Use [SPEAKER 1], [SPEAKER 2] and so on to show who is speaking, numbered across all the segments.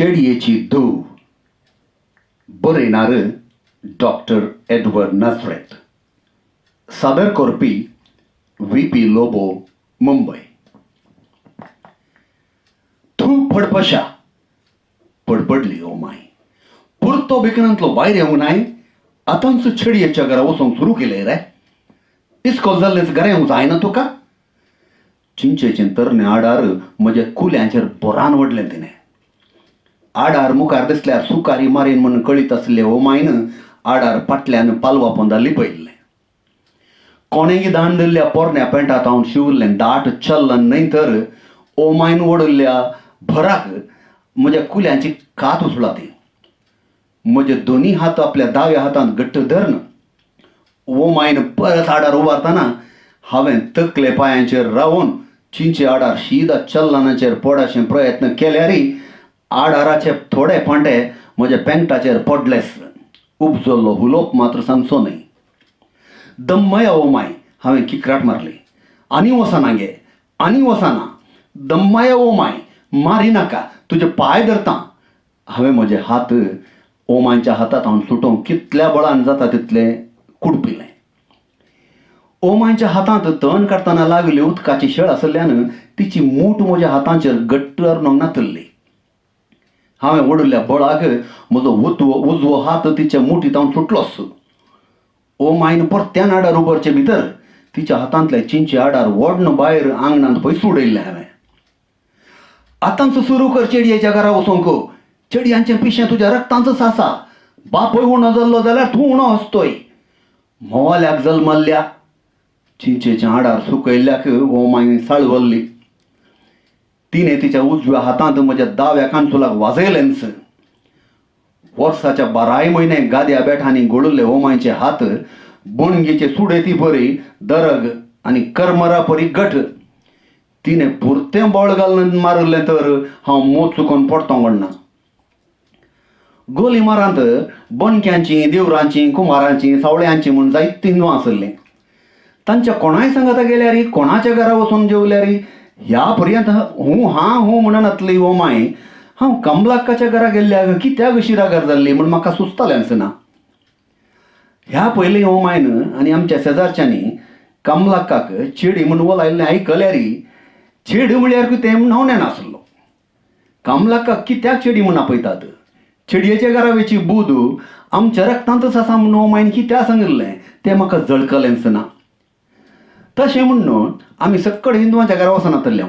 [SPEAKER 1] चेडयेची धूव बरयणार doctor Edward नसरेत, सादर करपी VP Lobo, Mumbai. धूव फडफशा पडपडली ओ माय. पुरतो बेकनांतलो भायर येवंक नाय. आतांच चेडयेच्या घरा वचोंक सुरू केलें रे. इस्कोल जाल्लेच घरा येवंक जायना तुका? चिंचेचें तरणे आडार म्हज्या कुल्यांचेर बोरान वडलें तिणें. आडार मुखार दिसल्यार सुकारी मारीन म्हूण कळीत आसले ओ मायन आडार फाटल्यान पालवा पोंदा लिपयल्लें. कोणेंय दान दिल्ल्या पोरण्या पेंटात हांव शिवल्लें दाट चल्लन न्हय तर ओ मायन ओडल्ल्या भराक म्हज्या कुल्यांची कात उसळा ती. म्हजे दोनी हात आपल्या दाव्या हातांत घट्ट धरन ओ मायन परत आडार उबारतना हांवें तकले पांयांचेर रावून चिंचे आडार शीदा चल्लनाचेर पडचे प्रयत्न केल्यारय आडाराचे थोडे फांटे म्हज्या पेंटाचेर पडलेच. उपजल्लो हुलोप मात्र सांगचो न्हय. दम्मया ओ माय, हांवें किक्राट मारली. आनी वसना गे, आनी वसना. दम्मया ओ माय, मारी नाका, तुजे पांय धरता. हांवें म्हजे हात ओमायच्या हातांत हांव सुटोवंक कितल्या बळान जाता तितलें कुडपिलें. ओमायच्या हातांत तण काडटना लागली उदकाची शेळ आसल्यान तिची मूठ म्हज्या हातांचेर घट्ट अरणोंक नातल्ली. हांवें ओडल्ल्या बळाक म्हजो उजवो हात तिच्या मुठींत हांव सुटलोच. ओमायन परत्यान आडार उबरचे भितर तिच्या हातांतले चिंचे आडार ओडन भायर आंगणांत पयस उडयल्लें हांवें. आतांच सुरू कर चेडयेच्या घरा वचोंक. चेडयांचें पिशें तुज्या रक्तांतच आसा. बापूय उणो जाल्लो जाल्यार तूं उणो आसतोय. मोवाल्याक जल्मल्ल्या. चिंचेच्या आडार सुकयल्ल्याक ओमायन साळवल्ली. तिणें तिच्या उजव्या हातांत म्हज्या दाव्या कांसुलाक वाजयलेंच. वर्साच्या 12 म्हयने गाद्या बेठांनी घोळिल्ले ओमायचे हात बणगेचे सुडेती परी दरग आनी करमरा परी घट. तिणें पुरतें बळ घालून मारलें तर हांव मोत चुकोवन पडतो म्हणना. गोली मारांत बणक्यांची, देवरांची, कुंभारांची, सावळ्यांची म्हूण जायतीं हिंदू आसलीं. तांच्या कोणाय सांगाता गेल्यार कोणाच्या घरा वचून जेवल्यार ह्या पर्यंत हूं म्हणनातली ओ माय. हांव कमलाक्काच्या घरा गेल्ल्याक कित्याक अशी रागार जाल्ली म्हूण म्हाका सुचतालेंच ना. ह्या पयलीं ओ मायन आनी आमच्या शेजारच्यांनी कमलाक्काक चेडी म्हूण बोलायल्लें आयकल्यार चेड म्हळ्यार कितें म्हूण हांव नेनासलो. कमलाक्काक कित्याक चेडी म्हूण आपयतात? चेडयेच्या घरा वेची बूद आमच्या रक्तांतच आसा म्हूण ओ मायन कित्याक सांगिल्लें तें म्हाका जळकलेंच ना. तशें म्हणून आमी सक्कड हिंदुवांच्या घरा वचनातल्यो.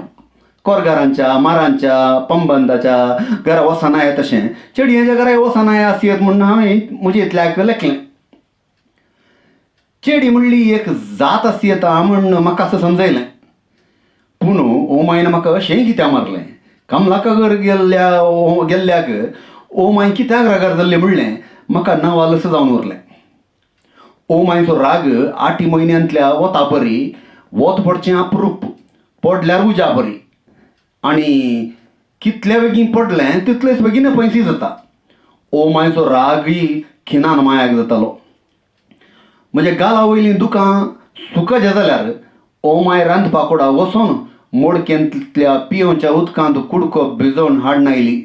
[SPEAKER 1] कोरगारांच्या, मारांच्या, पंबंदाच्या घरा वचनाय तशें चेडयेच्या घरा वचनाय आसयत म्हणून हांवें म्हजे इतल्याक लेखलें. चेडी म्हणली एक जात आसयता म्हूण म्हाका असं समजयलें. पूण ओ मायन म्हाका अशेंय कित्याक मारलें. कमलाक्का घर गेल्ल्याक ओ माय कित्याक रागार जाल्लें म्हणलें म्हाका नवालस जावन उरलें. ओ मायचो राग 8 म्हयन्यांतल्या वता परी वत पडचें अप्रूप, पडल्यार उज्या परी. आनी कितले बेगीन पडलें तितलेच बेगीन पयसी जाता. ओ मायचो रागय खिनान मायाक जातालो. म्हज्या गाला वयलीं दुकां सुकजे जाल्यार ओ माय रांदपाकुडा वचून मोडकेंतल्या पियोच्या उदकांत कुडको भिजोवन हाडून आयली.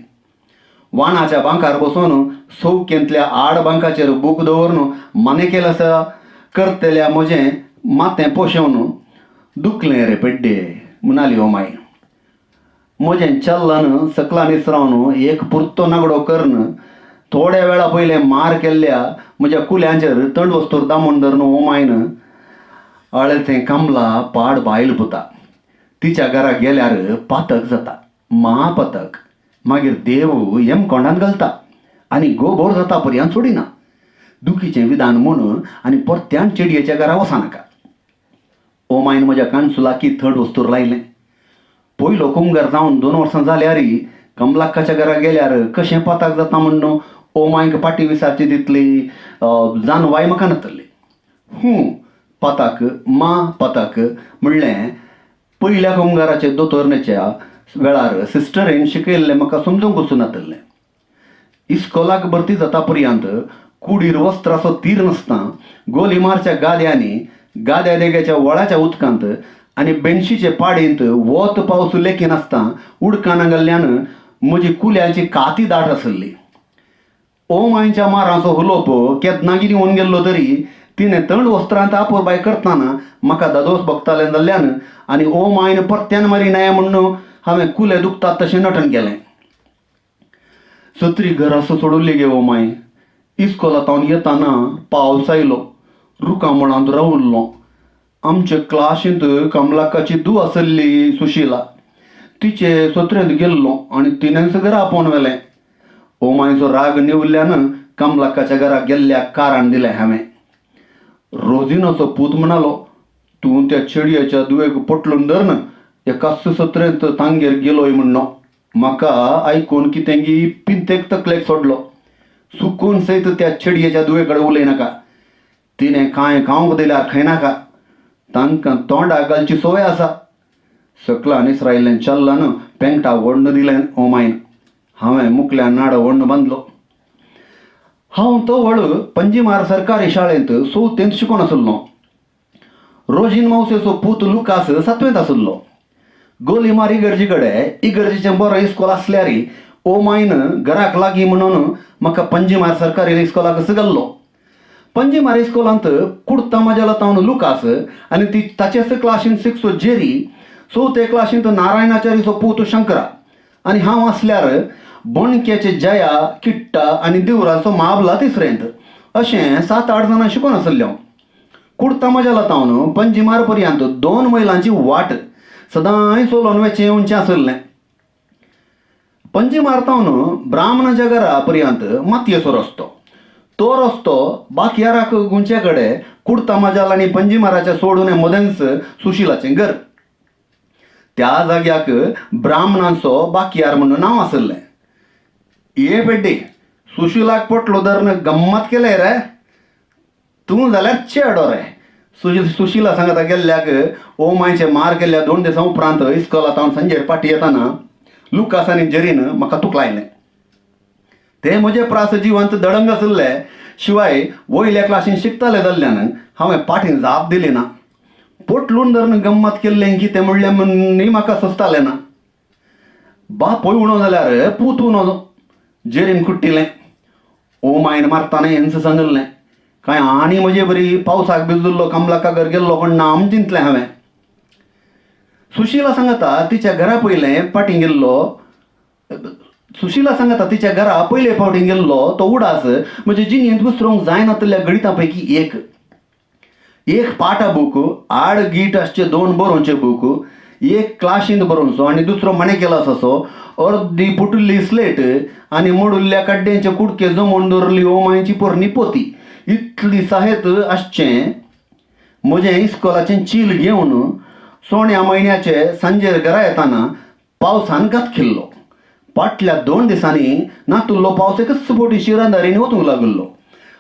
[SPEAKER 1] वाणाच्या बांकार बसून सौकेंतल्या आड बांकाचेर बूक दवरून मानेकेलासा करतल्या म्हजें मातें पोशवन दुखलें रे पेड्डे म्हणाली ओ माय. म्हजें चल्लन सकला निसरावन एक पुरतो नागडो करन थोड्या वेळा पयलें मार केल्ल्या म्हज्या कुल्यांचेर थंड वस्तूर दामून धरून ओ मायन अळतें कमला पाड बायल पुता. तिच्या घरा गेल्यार पातक जाता, महापातक. मागीर देव कोंडान घालता आनी गोबोर जाता पर्यंत सोडिना. दुखीचें विधान म्हणून आनी परत्यान चेडयेच्या घरा वचनाका. ओ मायन म्हज्या काणसुलाकी थंड वस्तूर लायलें. पयलो कुंगार जावन 2 वर्सां जाल्यारय कमलाक्काच्या घरा गेल्यार कशें पातक जाता म्हणून ओ मायक पाटी विसारची दितली जानवाय म्हाका नातली. पातक पातक म्हणलें पयल्या कुंगाराचे दोतोरनेच्या वेळार सिस्टरेन शिकयल्लें म्हाका समजूंक वचूं नातलें. इस्कोलाक भरती जाता पर्यंत कुडीर वस्त्राचो तीर नासता गोलीमारच्या गाद्यांनी गाद्या देग्याच्या वळाच्या उदकांत आनी बेंशीचे पाडींत वत पावस लेखी नासता उडकां नागल्ल्यान म्हजी कुल्यांची काती दाट आसली. ओमायच्या माराचो हुलोप केदनागिरी होऊन गेल्लो तरी तिने थंड वस्त्रांत आपोरबाय करतना म्हाका दादोस बगतालें जाल्ल्यान आनी ओमायन परत्यान मारी नये म्हणून हांवें कुले दुखतात तशें नटन केलें. सत्री घरा सोडून गे ओमाय. इस्कोलांतावन येताना पावस आयलो. रुकामणांत रावुल्लो. आमचे क्लासींत कमलाकाची धूव आसली सुशिला. तिचे सत्रेंत गेल्लो आनी तिणेंच घरा आपोवन व्हेलें. ओमायचो राग निवल्ल्यान कमलाकाच्या घरा गेल्ल्या कारण दिलें हांवें. रोजिनाचो पूत म्हणालो, तूं त्या चेडयाच्या दुवेक पटलून धरन एकाच सत्रेंत तांगेर गेलोय म्हणो. म्हाका आयकून कितेंगी पिंतेक तकलेक सोडलो. सुकून सयत त्या चेडयेच्या दुवे कडेन उलयनाका. तिणें कांय खावंक दिल्यार खायनाका. तांकां तोंडाक घालची सवय आसा. सकला निसरायल्लें चल्लान पेंगटा वडन दिलें ओमायन. हांवें मुखल्यान नाडो वडन बांदलो. हांव तो व्हड पंजीमार सरकारी शाळेंत 4थेंत शिकोन आसलो. रोजीन मावशेचो पूत लुकास 7वेंत आसलो. गोलीमार इगर्जे कडेन इगर्जेचें बरो इस्कोल आसल्यारय ओमायन घराक लागीं म्हणून म्हाका पंजीमार सरकारी इस्कोलाक घाल्लो. पंजीमार इस्कोलांत कुडता माजलातावन लुकास आनी ती ताचेच क्लासींत 6 जेरी, 4थे क्लासींत नारायणाचार्यचो पूत शंकरा आनी हांव आसल्यार बोणकेचे जया, किट्टा आनी दिवराचो महाबला 3रेंत. अशें 7-8 जाणां शिकोन आसल्यो. कुडता माजलातावन पंजीमार पर्यंत 2 मैलांची वाट सदांय चलोन वेचें येवचें आसलें. पंजीमारतावन ब्राह्मणाच्या घरा पर्यंत मातयेचो रस्तो. तो रस्तो बाकियाराक गुंचे कडेन कुडता माजल आनी पंजीमाराच्या सोडून मदेंच सुशिलाचें घर. त्या जाग्याक ब्राह्मणांचो बाकियार म्हणून नांव आसलें. ये बेड्डे, सुशिलाक पटलो धरन गम्मत केले रे. तूं जाल्यार चेडो रे. सुशिला सांगता गेल्ल्याक ओमायचे मार केल्ल्या 2 दिसां उपरांत इस्कोलांतावन सांजेर पाटी येताना लुकास आनी जेरीन म्हाका तुकलायलें. ते म्हजे प्रास जिवांत दडंग आसले. शिवाय वयल्या क्लासीन शिकताले जाल्ल्यान हांवें पाटीन जाप दिली ना. पटलून धरन गम्मत केल्लें कितें म्हणलें म्हणून म्हाका सोंसतालें ना. बापूय उणो जाल्यार पूत उणो. जेरीन कुट्टिलें. ओमायन मारताना हेंच सांगलें. कांय आनी म्हजे बरी पावसाक भिजल्लो कमलाकागर गेल्लो पण नाम चिंतलें हांवें. सुशिला सांगता तिच्या घरा पयलें पाटी गेल्लो. सुशिला सांगता तिच्या घरा पयले फावटी गेल्लो तो उडास म्हजे जिणेंत विसरूंक जायनातल्या गणिता पैकी एक. एक पाटा बूक, आड गीट आसचे 2 बरोवचे बूक, एक क्लासींत बरोवचो आनी दुसरो मणे केलासो, अर्दी फुटल्ली स्लेट आनी मोडुल्ल्या कड्ड्यांचे कुडके जमोवन दवरली ओमायची पोरणी पोती. इतली साहेत आसचें. म्हजें इस्कोलाचें चील घेवन सोण्या म्हयन्याचे सांजेर घरा येताना पावसान घातकिल्लो. फाटल्या 2 दिसांनी नातुल्लो पावस एकच बोटी शिरांदारीन वचूंक लागलो.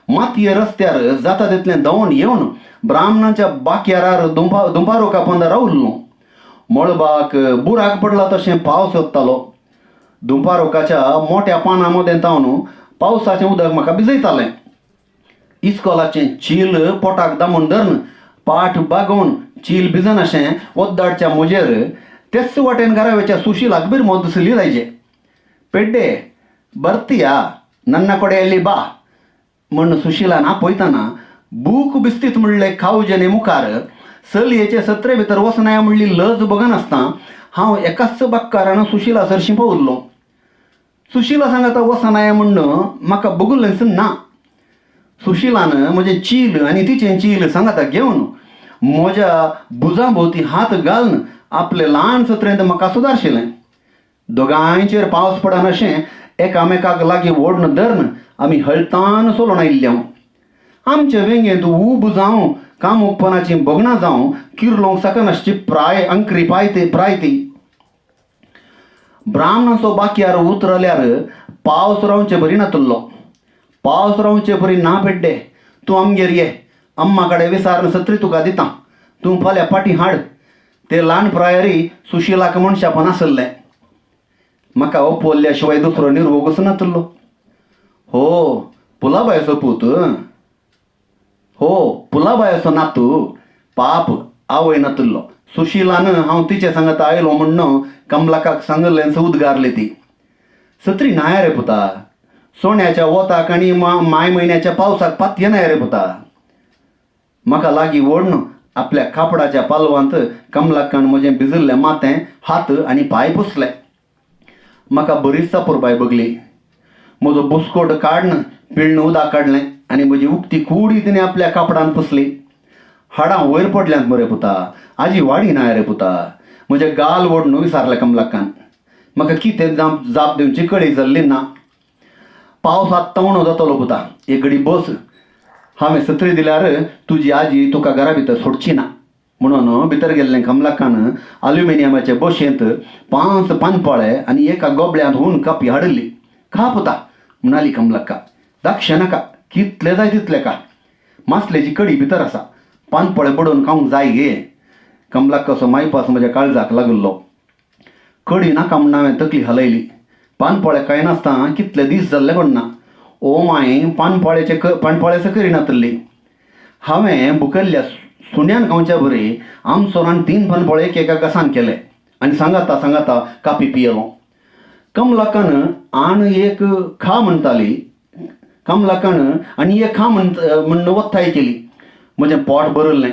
[SPEAKER 1] मातये रस्त्यार जाता तितलें धांवून येवन ब्राह्मणांच्या बाकियारार दुंपारो कापोंद रावल्लो. मळबाक बुराक पडला तशें पावस येतालो. दुंपारोकाच्या मोठ्या पानां मदें तावन पावसाचें उदक म्हाका भिजयतालें. इस्कोलाचें चील पोटाक दामून धरन पाठ बागोवन चील भिजनाशें वद्दाडच्या म्हजेर तेच वाटेन घरावेच्या सुशिलाक बिरमो दिसली जायचे. पेड्डे बर्तिया नन्ना कोडेयल्ली बा म्हण सुशिलान आपयतना बूक बिस्तीत म्हणलें खावजेने मुखार चलयेचे सत्रे भितर वचनाया म्हणली लज बगनासतना हांव एकाच बाक्कारान सुशिला सरशी पावल्लो. सुशिला सांगता वचनाया म्हणून म्हाका बगुल्लेंच ना. सुशिलान म्हजें चील आनी तिचें चील सांगता घेवन म्हज्या भुजां भोवती हात घालन आपलें ल्हान सत्रेंत म्हाका सुदारशिलें. दोगांयचेर पावस पडनाशें एकामेकाक लागीं ओडन धरन आमी हळतान चलोन आयिल्ले. आमचे वेंगेंत उब जावं कामुकपणाची बगणां जावं किर्लोंक सकनासची अंकरी प्रायती. ब्राह्मणाचो बाकियार उतरल्यार पावस रावचे बरी नातुल्लो. पावस रावचे बरी ना पेड्डे. तूं आमगेर ये. अम्मा कडेन विचारन सत्री तुका दितां. तूं फाल्यां पाटी हाड. ते ल्हान प्रायरी सुशिलाक मनशापण आसलें. म्हाका ओपवल्ल्या शिवाय दुसरो निर्वोगच नातलो. हो पुलाबायचो पूत. हो पुलाबायचो नातू. पाप आवय नातलो. सुशिलान हांव तिचे सांगता आयलो म्हणून कमलाकाक सांगलेंच उद्गारली ती. सत्री नाय रे पुता. सोन्याच्या वोताक आणि माय महिन्याच्या पावसाक पातये नाही रे पुता. म्हाका लागीं ओढण आपल्या कापडाच्या पालवांत कमलाकान म्हजें भिजल्लें मातें हात आनी पाय पुसले. म्हाका बरीच सापुरबाय बगली. म्हजो बुसकोट काडन पिळण उदक काडलें आनी म्हजी उक्ती कुडी तिणें आपल्या कापडान पुसली. हाडां वयर पडल्यांत मरे पुता. आजी वाडी नाय रे पुता. म्हजे गाल ओढण विचारलें कमलाकान. म्हाका कितें जाप दिवची कळी जाल्ली ना. पावस आत्ता उणो जातलो पुता. एक घडी बस. हांवें सत्री दिल्यार तुजी आजी तुका घरा भितर सोडची ना म्हणून भितर गेल्लें कमलाकान अल्युमिनियमाचे बशेंत 5 पानपळे आनी एका गोबड्यांत हून कापी हाडली. खा पुता म्हणाली कमलाक्का. दाखशे नाका. कितले जाय तितले का. मासलेची कडी भितर आसा. पानपळे बडोवन खावंक जाय गे. कमलाक्काचो मायपास म्हज्या काळजाक लागलो. कडी नाका म्हूण हांवें तकली हलयली. पानपळे कांय नासता कितले दीस जाल्ले कोण ओ माय पानपळे सकरी नातल्ली. हांवें बुकल्ल्या सुण्यान खावच्या बरी आमसोरान 3 पानपळे एका घासान केले आनी सांगाता कापी पियेलो. कमलाकान आनी एक खा म्हणटाली. कमलाकान आनी एक खा म्हणून वत्ताय केली. म्हजें पोट भरल्लें.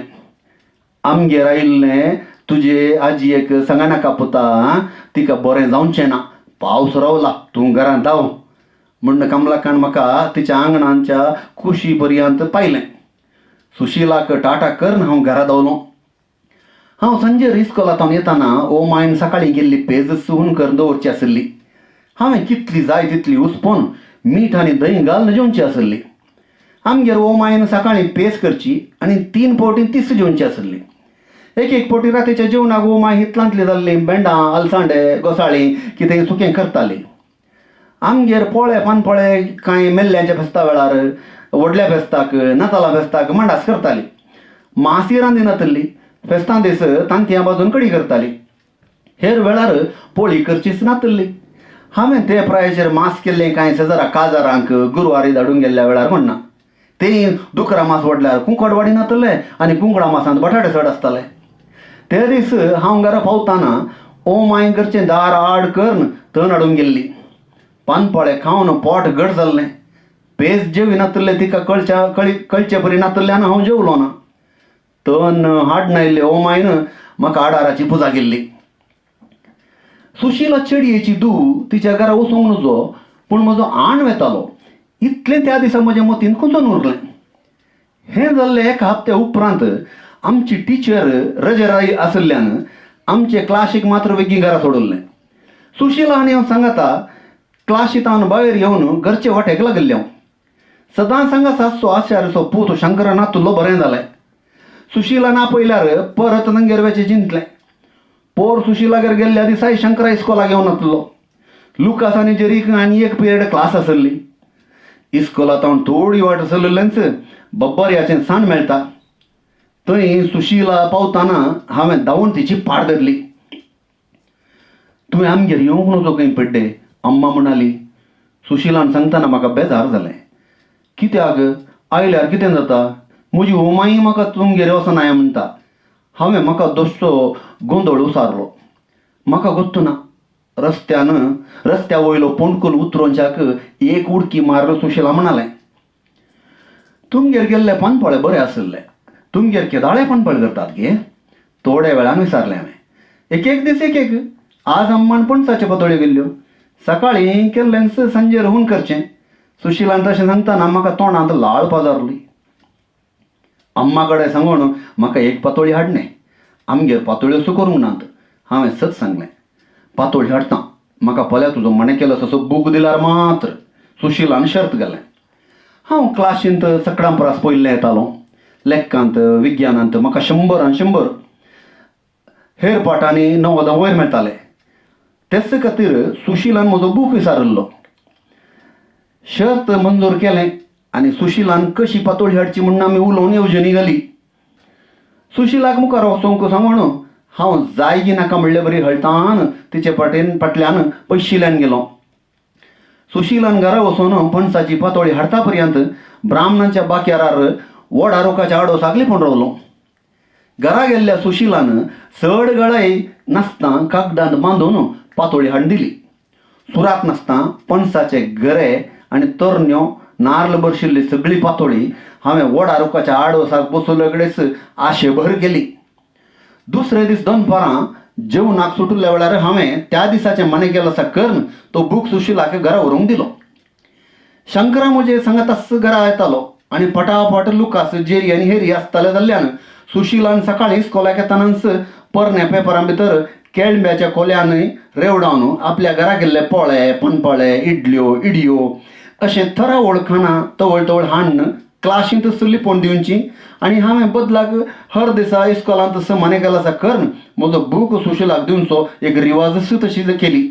[SPEAKER 1] आमगेर आयिल्लें तुजे आजयेक सांगा नाका पुता. तिका बरें जावचें ना. पावस रावला. तूं घरांत धांव म्हण कमलाकान म्हाका तिच्या आंगणाच्या कुशी पर्यंत पायलें. सुशिलाक टाटा करून हांव घरा धांवलो. हांव सांजेर इस्कोलांतल्यान येताना ओ मायन सकाळीं गेल्ली पेज सुहून करून दवरची आसली. हांवें कितली जाय तितली उसपोन मीठ आनी दही घालून जेवची आसली. आमगेर ओ मायन सकाळीं पेज करची आनी 3 फावटी तिस जेवची आसली. एक फावटी रातीच्या जेवणाक ओ माय हितलांतली जाल्ली भेंडां अलसांडे घोसाळीं कितें सुकें करताली. आमगेर पानपळे कांय मेल्ल्यांच्या फेस्ता वेळार व्हडल्या फेस्ताक नातालां फेस्ताक मांडास करताली. मासी रांदी नातल्ली. फेस्तां दीस तांतयां भाजून कडी करताली. हेर वेळार पोळी करचीच नातल्ली. हांवें ते प्रायाचेर मास केल्लें कांय शेजारा काजारांक गुरवारी धाडून गेल्ल्या वेळार म्हणना. तें दुकरा मास वाडल्यार कुंकड वाडी नातले आनी कुंकडा मासांत बटाटे चड आसताले. ते दीस हांव घरा पावताना ओ माय घरचें दार आड करून तण हाडून गेल्ली. पानपळे खावन पोट घट जाल्लें. पेज जेवी नातले तिका कळचे परी नातल्यान हांव जेवलो ना. तण हाडून आयिल्ले ओ मायन म्हाका आडाराची पुजा केल्ली. सुशिला चेडयेची धूव तिच्या घरा वचूंक नजो पूण म्हजो आण वेतालो. इतलें त्या दिसा म्हज्या मतीन कुंजून उरलें. हें जाल्लें एका हप्त्या उपरांत आमची टिचर रजेराई आसल्यान आमचे क्लासीक मात्र वेगळी घरा सोडल्लें. सुशिला आनी हांव सांगाता क्लासींतान भायर येवन घरचे वाटेक लागल्ले. हांव सदां सांगासाचो आशारचो पूत शंकरा नातुल्लो बरें जालें. सुशिलान आपयल्यार परत नंगेर वेचें चिंतलें. पोर सुशिलागेर गेल्ल्या दिसाय शंकरा इस्कोलाक येवन नातलो. लुकास आनी जेरीक आनी एक पिरियड क्लास आसली. इस्कोलांत थोडी वाट चलयल्लेंच बब्बऱ्याचें साण मेळटा. थंय सुशिला पावताना हांवें धांवून तिची पाड धरली. तुवें आमगेर येवंक नजो खंय पेड्डे अम्मा म्हणाली. सुशिलान सांगतना म्हाका बेजार जालें. कित्याक आयल्यार कितें जाता. म्हजी ओमाई म्हाका तुमगेर वचनाय म्हणटा. हांवें म्हाका दोश्चो गोंदळ उसारलो. म्हाका गोत्तू ना. रस्त्या वयलो पोंडकूल उतरोवच्याक एक उडकी मारलो. सुशिला म्हणालें. तुमगेर गेल्ले पानपळे बरें आसले. तुमगेर केदाळे पानपळे करतात गे. थोड्या वेळान विचारलें हांवें. एक दीस एक. आज अम्मान पणसाच्यो पातोळ्यो गेल्ल्यो. सकाळीं केल्लेंच सांजेर हून करचें. सुशिलान तशें सांगतना म्हाका तोंडांत लाळ पाजारली. अम्मा कडेन सांगून म्हाका एक पातोळी हाडणे. आमगेर पातोळ्यो सुकोरूंक नात. हांवें सच सांगलें. पातोळी हाडटा. म्हाका फाल्यां तुजो मणे केलो तसो बूक दिल्यार मात्र. सुशिलान शर्त घालें. हांव क्लासींत सकाळां परास पयलें येतालों. लेखांत विज्ञानांत म्हाका 100 हेर पाठांनी 90 वयर मेळटाले. तेच खातीर सुशिलान म्हजो बूक विचारल्लो. शर्त मंजूर केलें आनी सुशिलान कशी पातोळी हाडची म्हणून आमी उलोवन येवजणी घाली. सुशिलाक मुखार वचोंक सांगून हांव जाय की नाका म्हणले बरी हळटान तिचे फाटल्यान पयशिल्यान गेलो. सुशिलान घरा वचून पणसाची पातोळी हाडटा पर्यंत ब्राह्मणांच्या बाक्यारार वडारोकाच्या आडोसाक लिपोवन रावलो. घरा गेल्ल्या सुशिलान चड गळाय नासता कागदांत बांदून पातोळी हाडून दिली. सुरात नासता पणसाचे गरे आनी तरण्यो नारळ बरशिल्ली सगळी पातोळी हांवें वडा रुखाच्या आडवसाक बसले कडेच आशेभर केली. दुसरे दीस दनपारां जेवणाक सुटल्या वेळार हांवें त्या दिसाचें मने केलो आसा करून तो बूक सुशिलाक घरा व्हरूंक दिलो. शंकरा म्हजे सांगाताच घरा येतालो आनी फटाफट लुकास जेरी आनी हेरी आसताले जाल्ल्यान सुशिलान सकाळीं इस्कोलाक येतानाच परण्या पेपरां भितर केळंब्याच्या कोल्यानय रेवडावन आपल्या घरा गेल्ले पोळे पणपळे इडल्यो इडयो अशें थरा वळखाना तवळ तवळ हाडून क्लासींत लिपोवन दिवची आनी हांवें बदलाक हर दिसा इस्कोलांत तसो मने केलो आसा करून म्हजो बूक सुशिलाक दिवचो एक रिवाज तशी केली.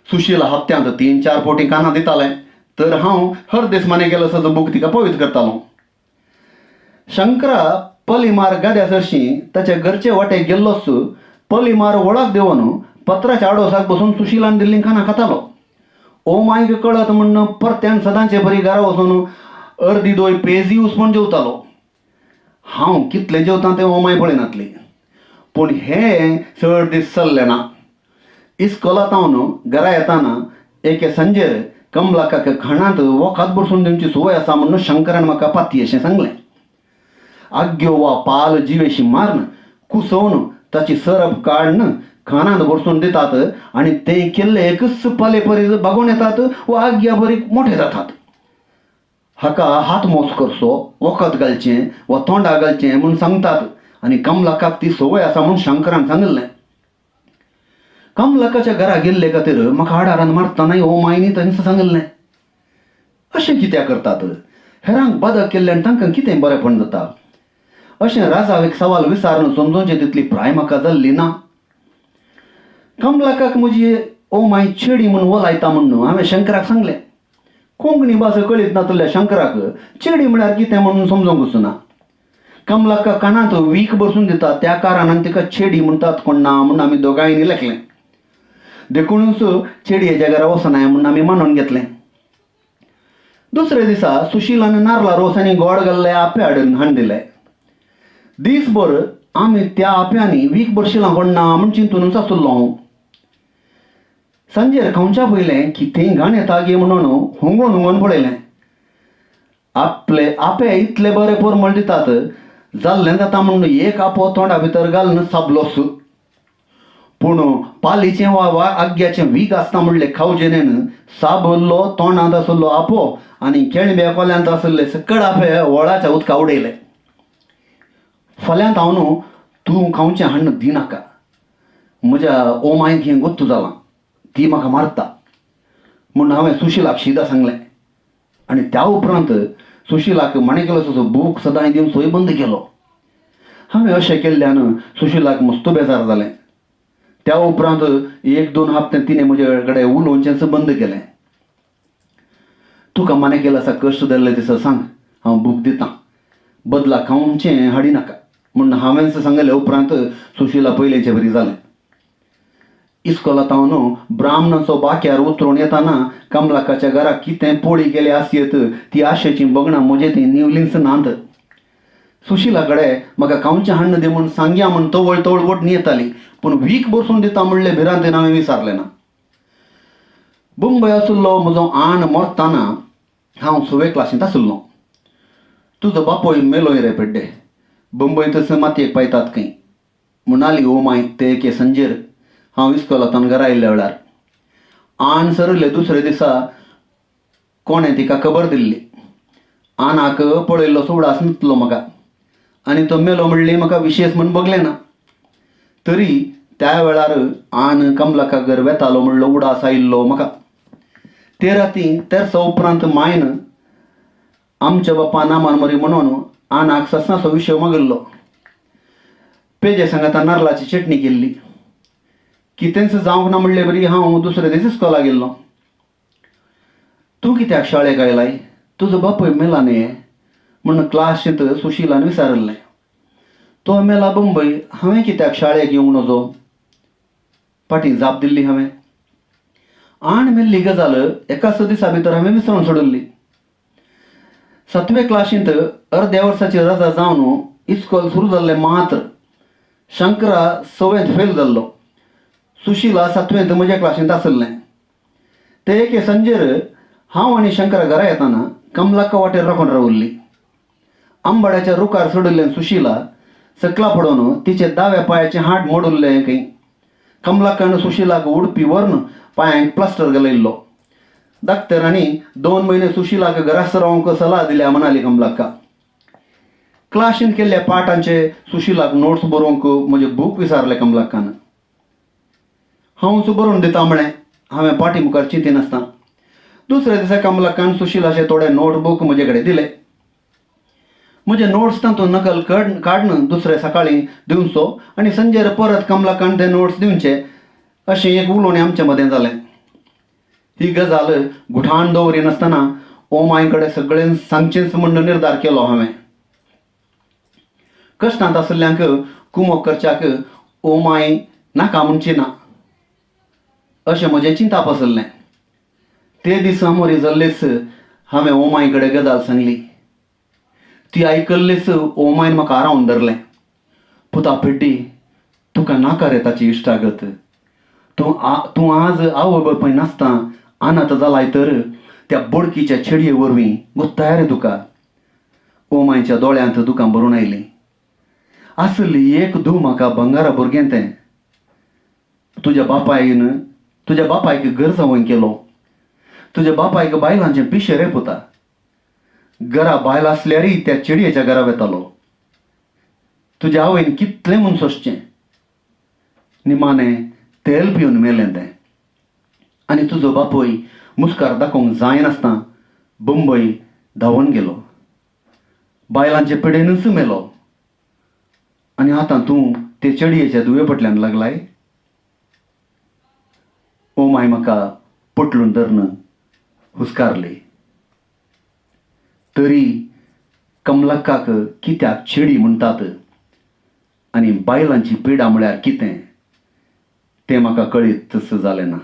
[SPEAKER 1] सुशीला हप्त्यांत 3-4 फावटी कानां दितालें तर हांव हर दीस मने केलो आसा तो बूक तिका पवित्र करतालो. शंकरा पलीमार गाद्या सरशी ताच्या घरचे वाटेक गेल्लोच पलीमार वळख देवन पत्राच्या आडोसाक बसून सुशिलान दिल्लीं खाणां खातालो. ओमायक कळत म्हणून परत्यान सदांचे बरी घरा वचून अर्दी दोय पेजी उसपून जेवतालो. हांव कितले जेवता तें ओमाय पळयनातली. पूण हें चड दीस चल्लें ना. इस्कोलांतावन घरा येताना एके संजेर कमलाकाक खाणांत वखाद बसून दिवची संवय आसा म्हणून शंकरान म्हाका पाती अशें सांगलें. आग्यो वा पाल जिवेशी मारून कुसोवन ताची सरप काडून खानांत बसून दितात आनी ते केल्ले एकच पाले परीस बागोवन येतात वा आग्या बरी मोठे जातात. हाका हात मोस करचो वखद घालचें वा तोंडा घालचें म्हूण सांगतात आनी कमलाकाक ती संवय आसा म्हूण शंकरान सांगलें. कमलाकाच्या घरा गेल्ले खातीर म्हाका आडारान मारतना ओमायनी तांचं सांगलें. अशें कित्याक करतात? हेरांक बदक केल्ल्यान तांकां कितें बरेंपण जाता? अशें राजाक एक सवाल विचारून समजोवचें तितली प्राय म्हाका जाल्ली ना. कमलाकाक म्हजी ओमाय चेडी म्हूण वलायता म्हणून हांवें शंकराक सांगलें. कोंकणी भास कळीत नातल्या शंकराक चेडी म्हळ्यार कितें म्हणून समजोंक वचना. कमलाका कानांत वीक बसून दिता त्या कारणान तिका चेडी म्हणटात कोण ना म्हूण आमी दोगांयनी लेखलें. देखूनच चेडयेच्या घरा वचनाय म्हूण आमी मानून घेतलें. दुसरे दिसा सुशिलान नारळा रोस आनी गोड घाल्ले आपे हाडून दिले. दीसभर आमी त्या आप्यांनी वीक बरशिलां कोण ना म्हूण चिंतूनच आसलो हांव. सांजेर खावच्या पयलें कितेंय घाण येता गे म्हणून हुंगोवन हुंगोवन पळयलें. आपले आपे इतले बरे परमळ दितात जाल्लें जाता म्हणून एक आपो तोंडा भितर घालून साबलोस. पूण पालीचें वा आग्याचें वीक आसता म्हणलें खावचें न्हय. साबल्लो तोंडांत आसलो आपो आनी केळंब्या कोल्यांत आसले सकड आपे वळाच्या उदका उडयले. फाल्यांत हांव न्हू तूं खावचें हाडून दिनाका. म्हज्या ओमायक हें गोत्तू जालां. ती म्हाका मारता म्हूण हांवें सुशिलाक शिदा सांगलें. आनी त्या उपरांत सुशिलाक मणे केलो तसो बूक सदांय दिवचोय बंद केलो. हांवें अशें केल्ल्यान सुशिलाक मस्त बेजार जालें. त्या उपरांत 1-2 हप्ते तिणें म्हजे कडेन उलोवचेंच बंद केलें. तुका मने केलो आसा कश्ट जाल्ले दिसा सांग हांव बूक दितां. बदला खावचें हाडी नाका म्हूण हांवेंच सांगले उपरांत सुशिला पयलेंचे बरी जालें. इस्कोलांतावन ब्राह्मणाचो बाक्यार उतरून येताना कमलाकाच्या घरा कितें पोळी केली आसयत ती आशेची बगणां म्हजे ती निवलींच नात. सुशिला कडेन म्हाका खावचें हाडून दे म्हूण सांगया म्हूण तवळ तवळ वटणी येताली. पूण वीक बसून दिता म्हणले भिरांतेन हांवें विचारलें ना. मुंबय आसलो म्हजो आण मरतना हांव 6वे क्लासींत आसलो. तुजो बापोय मेलोय रे पेड्डे. मुंबयंतच मातयेक पायतात खंय म्हणाली ओमाय ते एके संजेर हांव इस्कोलांतान घरा आयिल्ल्या वेळार. आण सरले दुसरे दिसा कोणें तिका खबर दिल्ली. आनाक पळयल्लो उडास नासलो म्हाका आनी तो मेलो म्हणली म्हाका विशेश म्हूण बगलें ना. तरी त्या वेळार आण कमलाका घर वेतालो म्हणलो उडास आयिल्लो म्हाका. ते राती तेरसा उपरांत मायन आमच्या बापा नामान मरी म्हणून आनाक ससनाचो विशय मागिल्लो. पेजे सांगाता नारळाची चटणी केल्ली. कितेंच जावंक ना म्हणले बरी हांव दुसरे दीस इस्कोला गेल्लो. तूं कित्याक शाळेक आयलाय? तुजो बापूय मेला न्ही म्हूण क्लासींत सुशिलान विचारलें. तो मेला मुंबय. हांवें कित्याक शाळेक येवंक नजो? फाटीं जाप दिल्ली हांवें. आण मेल्ली गजाल एकाच दिसा भितर हांवें विसरून सोडली. 7वे क्लासींत अर्द्या वर्साची रजा जावन इस्कोल सुरू जाल्लें मात्र शंकरा 6वेंत फेल जाल्लो. सुशीला 7वेंत म्हज्या क्लासींत आसलें. ते एके संजेर हांव आनी शंकरा घरा येताना कमलाक्का वाटेर राखून रावल्ली. आंबाड्याच्या रुखार चडिल्लें सुशीला सकला पडून तिचे दाव्या पांयाचें हाड मोडुल्लें खंय. कमलाक्कान सुशिलाक उडपी व्हरून पांयांक प्लास्टर घालिल्लो. दाक्तरांनी 2 म्हयने सुशिलाक घराच रावंक सलाह दिल्या म्हणाली कमलाक्का. क्लासीन केल्ल्या पाठांचे सुशिलाक नोट्स बरोवंक म्हजे बूक विचारले कमलाक्कान. हांवच बरोवन दिता म्हळें हांवें पाटी मुखार चिंतिनासतना. दुसऱ्या दिसा कमलाक्कान सुशिलाचे थोडे नोटबूक म्हजे कडेन दिले. म्हजे नोट्स तातूंत नकल काडून दुसरे सकाळीं दिवचो आनी संजेर परत कमलाक्कान ते नोट्स दिवचे अशें एक उलोवणें आमचे मदें जालें. ही गजाल गुठाण दवरिनासतना ओमाय कडेन सगळें सांगचेंच म्हूण निर्धार केलो हांवें. कश्टांत आशिल्ल्यांक कुमोग करच्याक ओमाय नाका म्हणची ना अशें म्हजें चिंताप आसलें. ते दीस सामोरी जाल्लेच हांवें ओमाय कडेन गजाल सांगली. ती आयकल्लीच ओमायन म्हाका आरावन धरलें. पुता पेड्डी, तुका नाका रे ताची इश्टागत. तूं आज आवय बापाय नासता अनाथ जालाय तर त्या बोडकीच्या छेडये वरवीं गुत्ताय रे तुका. ओमायच्या दोळ्यांत दुकां भरून आयलीं. आसली एक धूव म्हाका बंगारा भुरगें तें. तुज्या बापायक घर जावं केलो. तुज्या बापायक बायलांचें पिशें रे पुता. घरा बायल आसल्यारय त्या चेडयेच्या घरा वेतालो. तुज्या आवयन कितलें म्हूण सोंसचें. निमाणें तेल पिवन मेलें तें. आनी तुजो बापूय मुस्कार दाखोवंक जायनासतना बंबय धांवून गेलो. बायलांचे पिडेनूच मेलो. आनी आतां तूं ते चेडयेच्या दुये फाटल्यान लागलाय. ओमाय म्हाका पटलून धरून हुस्कारली. तरी कमलाक्काक कित्याक चेडी म्हणटात आनी बायलांची पिडा म्हळ्यार कितें तें म्हाका कळीतच जालें ना.